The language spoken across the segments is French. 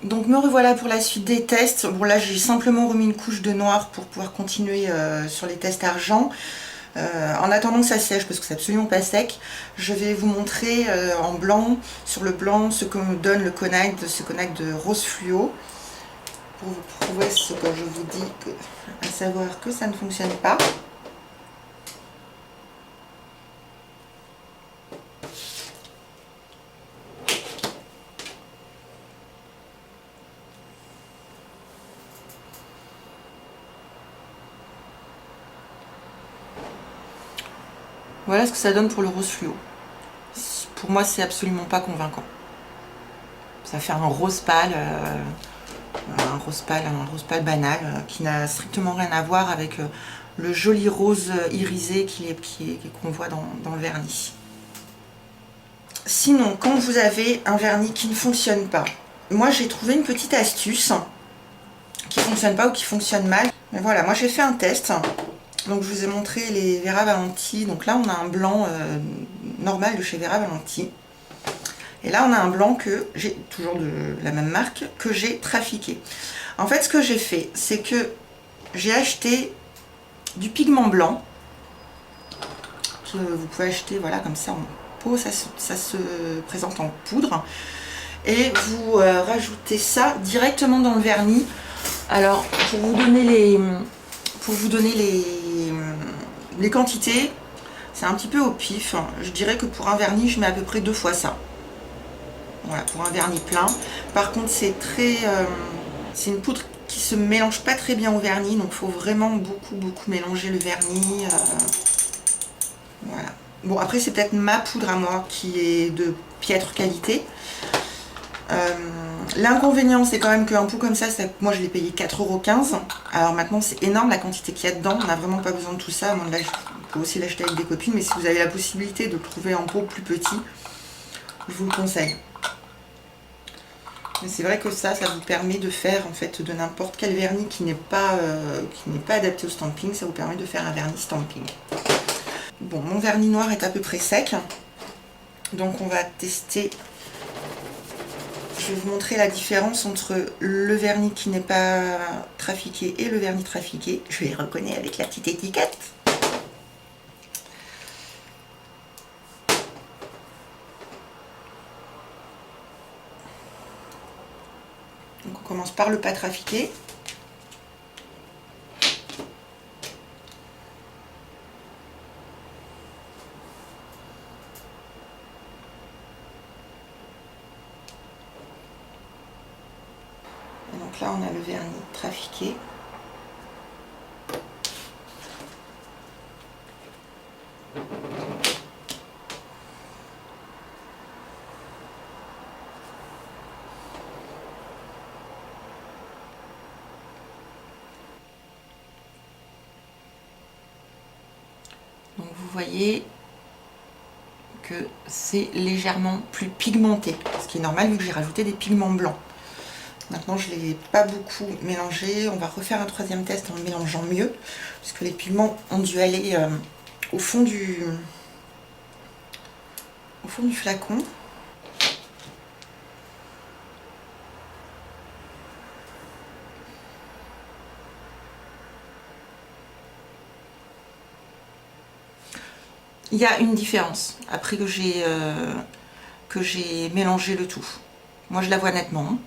Donc me revoilà pour la suite des tests. Bon là j'ai simplement remis une couche de noir pour pouvoir continuer sur les tests argent. En attendant que ça sèche, parce que c'est absolument pas sec, je vais vous montrer en blanc, sur le blanc, ce que me donne le Konak, ce Konak de rose fluo. Pour vous prouver ce que je vous dis, à savoir que ça ne fonctionne pas. Voilà ce que ça donne pour le rose fluo. Pour moi, c'est absolument pas convaincant. Ça fait un rose pâle, un rose pâle banal, qui n'a strictement rien à voir avec le joli rose irisé qu'on voit dans le vernis. Sinon, quand vous avez un vernis qui ne fonctionne pas, moi j'ai trouvé une petite astuce qui ne fonctionne pas ou qui fonctionne mal. Mais voilà, moi j'ai fait un test. Donc je vous ai montré les Vera Valenti. Donc là on a un blanc normal de chez Vera Valenti. Et là on a un blanc que j'ai, toujours de la même marque, que j'ai trafiqué. En fait ce que j'ai fait, c'est que j'ai acheté du pigment blanc. Que vous pouvez acheter voilà comme ça en pot, ça se présente en poudre. Et vous rajoutez ça directement dans le vernis. Alors pour vous donner les quantités, c'est un petit peu au pif. Je dirais que pour un vernis, je mets à peu près 2 fois ça. Voilà, pour un vernis plein. Par contre, c'est une poudre qui se mélange pas très bien au vernis, donc il faut vraiment beaucoup mélanger le vernis. Voilà. Bon, après, c'est peut-être ma poudre à moi qui est de piètre qualité. L'inconvénient, c'est quand même qu'un pot comme ça, moi je l'ai payé 4,15 €. Alors maintenant, c'est énorme la quantité qu'il y a dedans. On n'a vraiment pas besoin de tout ça. On peut aussi l'acheter avec des copines, mais si vous avez la possibilité de le trouver en pot plus petit, je vous le conseille. Mais c'est vrai que ça vous permet de faire en fait de n'importe quel vernis qui n'est pas adapté au stamping. Ça vous permet de faire un vernis stamping. Bon, mon vernis noir est à peu près sec. Donc on va tester. Je vais vous montrer la différence entre le vernis qui n'est pas trafiqué et le vernis trafiqué. Je les reconnais avec la petite étiquette. Donc on commence par le pas trafiqué. Et donc là on a le vernis trafiqué. Donc vous voyez que c'est légèrement plus pigmenté, ce qui est normal vu que j'ai rajouté des pigments blancs. Maintenant je ne l'ai pas beaucoup mélangé, on va refaire un troisième test en le mélangeant mieux, puisque les pigments ont dû aller au fond du flacon. Il y a une différence après que j'ai mélangé le tout. Moi je la vois nettement. Hein.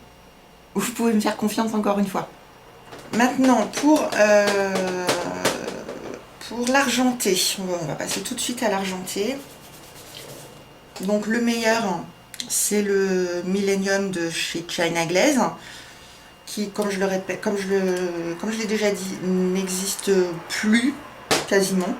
Vous pouvez me faire confiance encore une fois. Maintenant pour l'argenté, on va passer tout de suite à l'argenté. Donc le meilleur, c'est le Millennium de chez China Glaze, qui, comme je le répète, comme je l'ai déjà dit, n'existe plus quasiment.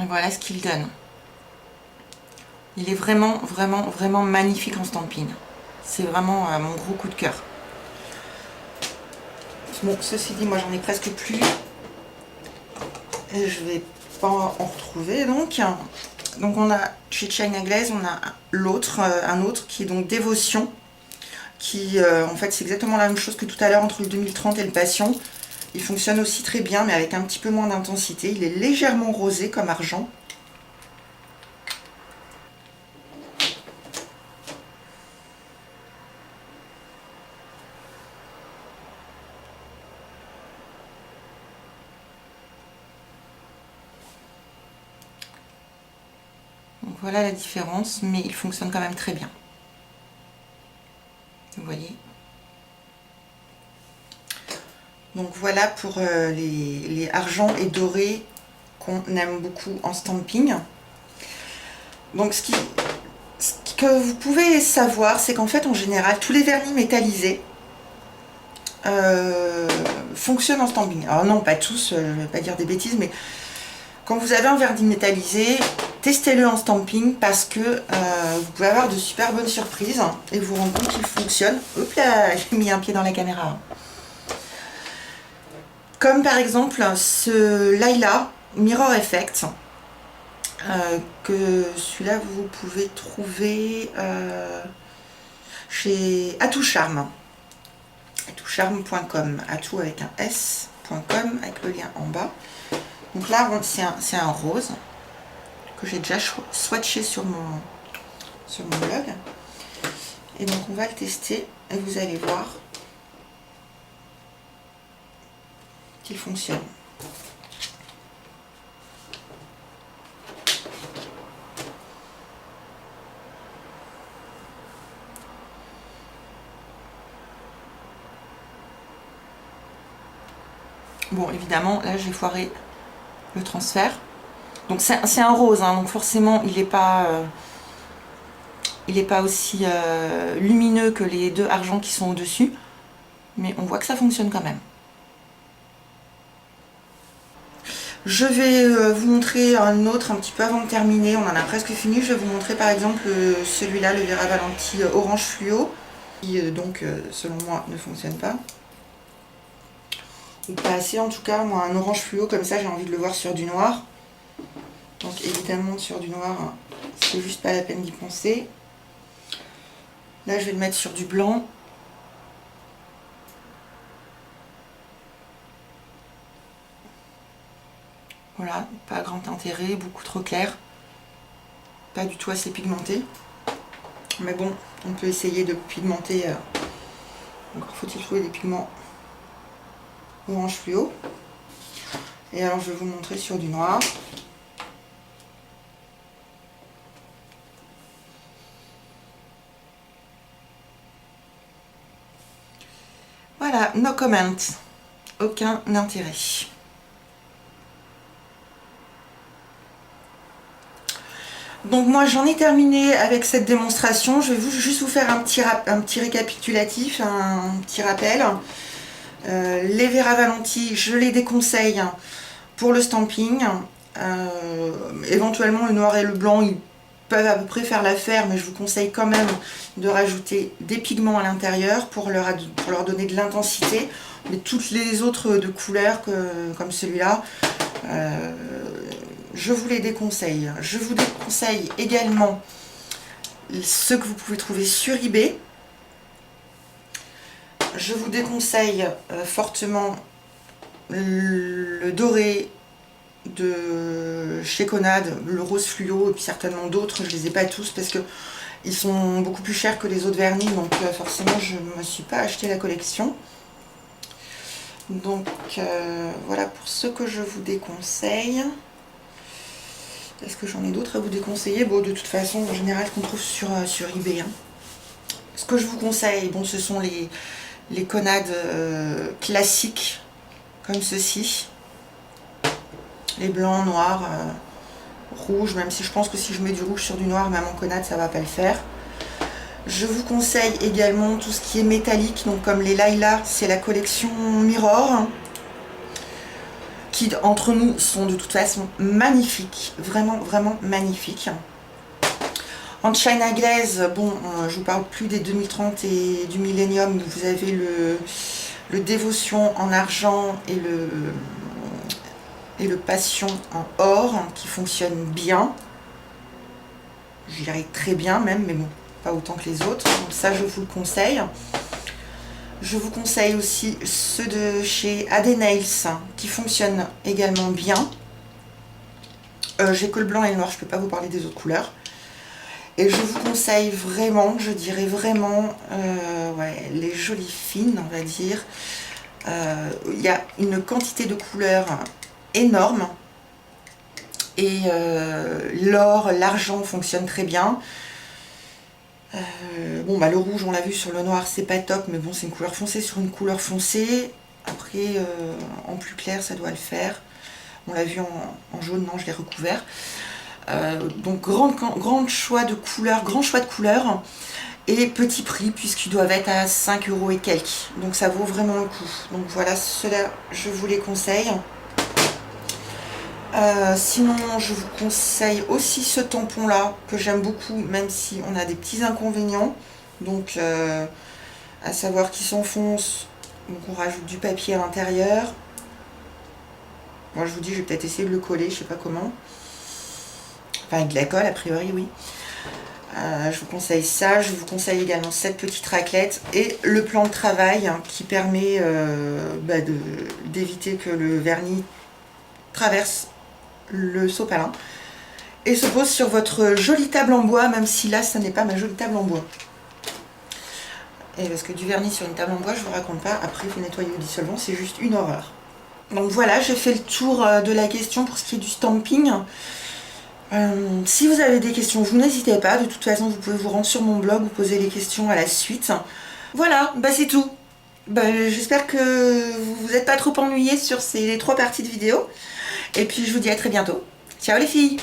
Et voilà ce qu'il donne. Il est vraiment magnifique en stamping. C'est vraiment mon gros coup de cœur. Bon, ceci dit, moi j'en ai presque plus. Et je vais pas en retrouver donc. Donc on a chez China Glaze, on a l'autre, un autre qui est donc Dévotion. qui en fait c'est exactement la même chose que tout à l'heure entre le 2030 et le Passion. Il fonctionne aussi très bien mais avec un petit peu moins d'intensité. Il est légèrement rosé comme argent. Donc voilà la différence, mais il fonctionne quand même très bien. Vous voyez. Donc voilà pour les argents et dorés qu'on aime beaucoup en stamping. Donc ce que vous pouvez savoir, c'est qu'en fait en général tous les vernis métallisés fonctionnent en stamping. Alors non, pas tous, je ne vais pas dire des bêtises, mais quand vous avez un vernis métallisé, testez-le en stamping parce que vous pouvez avoir de super bonnes surprises et vous rendre compte qu'il fonctionne. Hop là, j'ai mis un pied dans la caméra. Comme par exemple ce Laila Mirror Effect, que celui-là vous pouvez trouver chez Atout Charme. Atoutcharme.com, Atout avec un S.com avec le lien en bas. Donc là c'est un rose que j'ai déjà swatché sur mon blog. Et donc on va le tester et vous allez voir qu'il fonctionne. Bon, évidemment, là j'ai foiré le transfert. Donc c'est un rose, hein, donc forcément il n'est pas aussi lumineux que les deux argents qui sont au-dessus. Mais on voit que ça fonctionne quand même. Je vais vous montrer un autre un petit peu avant de terminer. On en a presque fini. Je vais vous montrer par exemple celui-là, le Vera Valenti Orange Fluo, qui donc selon moi ne fonctionne pas. Ou pas assez en tout cas. Moi un orange fluo comme ça j'ai envie de le voir sur du noir. Donc évidemment sur du noir c'est juste pas la peine d'y penser. Là je vais le mettre sur du blanc. Voilà, pas grand intérêt, beaucoup trop clair. Pas du tout assez pigmenté. Mais bon, on peut essayer de pigmenter. Encore faut-il trouver des pigments orange fluo. Et alors je vais vous montrer sur du noir. Voilà, no comment. Aucun intérêt. Donc moi j'en ai terminé avec cette démonstration. Je vais juste vous faire un petit récapitulatif, un petit rappel. Les Vera Valenti, je les déconseille pour le stamping. Éventuellement le noir et le blanc, ils peuvent à peu près faire l'affaire, mais je vous conseille quand même de rajouter des pigments à l'intérieur pour leur donner de l'intensité. Mais toutes les autres de couleurs comme celui-là, je vous les déconseille. Je vous déconseille également ceux que vous pouvez trouver sur eBay. Je vous déconseille fortement le doré de chez Conad, le rose fluo et puis certainement d'autres. Je les ai pas tous parce que ils sont beaucoup plus chers que les autres vernis, donc forcément je ne me suis pas acheté la collection. Donc voilà pour ce que je vous déconseille. Est-ce que j'en ai d'autres à vous déconseiller? Bon, de toute façon, en général, qu'on trouve sur eBay. Hein. Ce que je vous conseille, bon, ce sont les Conad classiques, comme ceci. Les blancs, noirs, rouges, même si je pense que si je mets du rouge sur du noir, même en Conad, ça va pas le faire. Je vous conseille également tout ce qui est métallique, donc comme les Laila, c'est la collection Mirror, qui entre nous sont de toute façon magnifiques, vraiment vraiment magnifiques. En China Glaze, bon, je vous parle plus des 2030 et du Millennium, vous avez le Dévotion en argent et le Passion en or qui fonctionne bien. Je dirais très bien même, mais bon, pas autant que les autres. Donc ça, je vous le conseille. Je vous conseille aussi ceux de chez AD Nails qui fonctionnent également bien. J'ai que le blanc et le noir, je ne peux pas vous parler des autres couleurs. Et je vous conseille vraiment, je dirais vraiment, ouais, les jolies fines, on va dire. Il y a une quantité de couleurs énorme. Et l'or, l'argent fonctionne très bien. Bon bah le rouge on l'a vu sur le noir c'est pas top, mais bon c'est une couleur foncée sur une couleur foncée. Après en plus clair ça doit le faire. On l'a vu en jaune, non je l'ai recouvert. Donc grand choix de couleurs et petit prix puisqu'ils doivent être à 5 € et quelques. Donc ça vaut vraiment le coup. Donc voilà, ceux-là je vous les conseille. Sinon je vous conseille aussi ce tampon là que j'aime beaucoup, même si on a des petits inconvénients, donc à savoir qu'il s'enfonce, donc on rajoute du papier à l'intérieur. Moi je vous dis je vais peut-être essayer de le coller, je sais pas comment, enfin avec de la colle a priori oui. Je vous conseille ça, je vous conseille également cette petite raclette et le plan de travail hein, qui permet d'éviter que le vernis traverse le sopalin et se pose sur votre jolie table en bois, même si là ça n'est pas ma jolie table en bois. Et parce que du vernis sur une table en bois, je vous raconte pas, après il faut nettoyer au dissolvant, c'est juste une horreur. Donc voilà, j'ai fait le tour de la question pour ce qui est du stamping. Si vous avez des questions, vous n'hésitez pas, de toute façon vous pouvez vous rendre sur mon blog, vous poser les questions à la suite. Voilà, bah c'est tout. Bah, j'espère que vous n'êtes pas trop ennuyés sur ces 3 parties de vidéo. Et puis je vous dis à très bientôt. Ciao les filles!